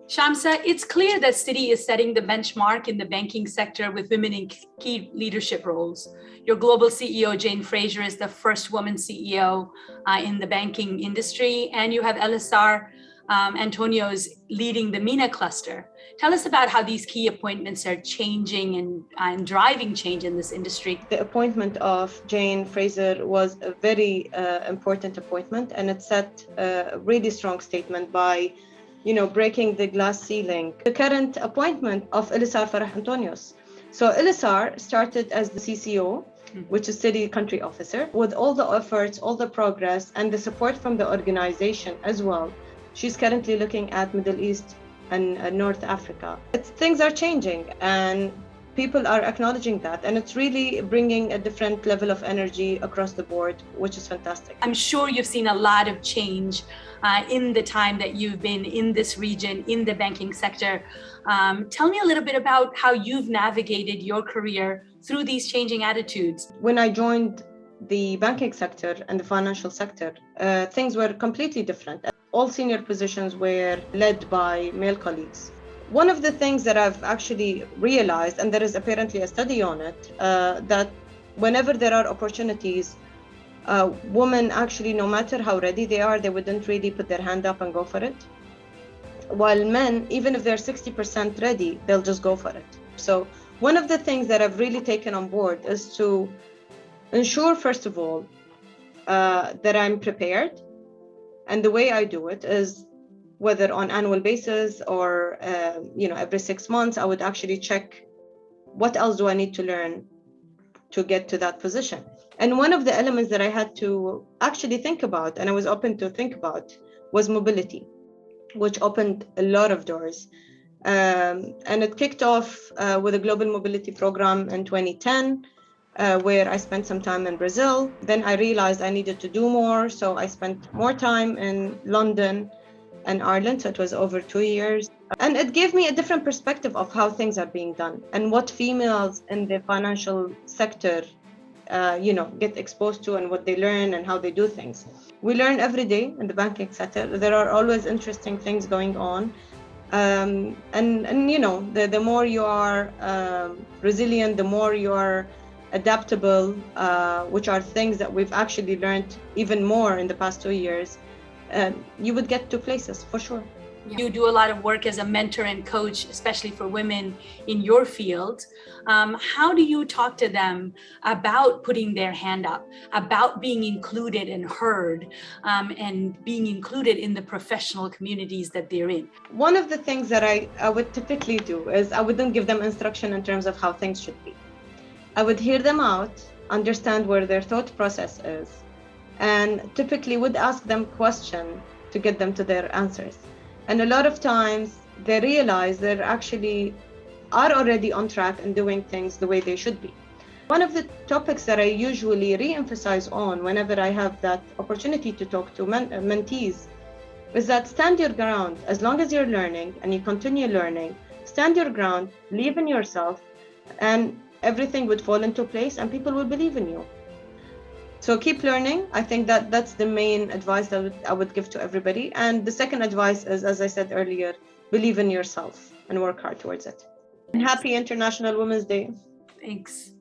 Shamsa, it's clear that Citi is setting the benchmark in the banking sector with women in key leadership roles. Your global CEO, Jane Fraser, is the first woman CEO in the banking industry, and you have Elisar Antonio's leading the MENA cluster. Tell us about how these key appointments are changing and driving change in this industry. The appointment of Jane Fraser was a very important appointment, and it set a really strong statement by breaking the glass ceiling. The current appointment of Elisar Antonios. So Elisar started as the CCO, which is City Country Officer. With all the efforts, all the progress, and the support from the organization as well, she's currently looking at Middle East and North Africa. Things are changing, and people are acknowledging that, and it's really bringing a different level of energy across the board, which is fantastic. I'm sure you've seen a lot of change in the time that you've been in this region, in the banking sector. Tell me a little bit about how you've navigated your career through these changing attitudes. When I joined the banking sector and the financial sector, things were completely different. All senior positions were led by male colleagues. One of the things that I've actually realized, and there is apparently a study on it, that whenever there are opportunities, women actually, no matter how ready they are, they wouldn't really put their hand up and go for it. While men, even if they're 60% ready, they'll just go for it. So one of the things that I've really taken on board is to ensure, first of all, that I'm prepared. And the way I do it is, whether on annual basis or every 6 months, I would actually check what else do I need to learn to get to that position. And one of the elements that I had to actually think about, and I was open to think about, was mobility, which opened a lot of doors. And it kicked off with a global mobility program in 2010, where I spent some time in Brazil. Then I realized I needed to do more, so I spent more time in London and Ireland, so it was over 2 years. And it gave me a different perspective of how things are being done and what females in the financial sector get exposed to and what they learn and how they do things. We learn every day in the banking sector. There are always interesting things going on. The more you are resilient, the more you are adaptable, which are things that we've actually learned even more in the past 2 years. You would get to places for sure. You do a lot of work as a mentor and coach, especially for women in your field. How do you talk to them about putting their hand up, about being included and heard, and being included in the professional communities that they're in? One of the things that I would typically do is I wouldn't give them instruction in terms of how things should be. I would hear them out, understand where their thought process is, and typically would ask them questions to get them to their answers. And a lot of times they realize they actually are already on track and doing things the way they should be. One of the topics that I usually re-emphasize on whenever I have that opportunity to talk to mentees is that stand your ground. As long as you're learning and you continue learning, stand your ground, believe in yourself, and everything would fall into place and people will believe in you. So keep learning. I think that's the main advice that I would give to everybody. And the second advice is, as I said earlier, believe in yourself and work hard towards it. And happy International Women's Day. Thanks.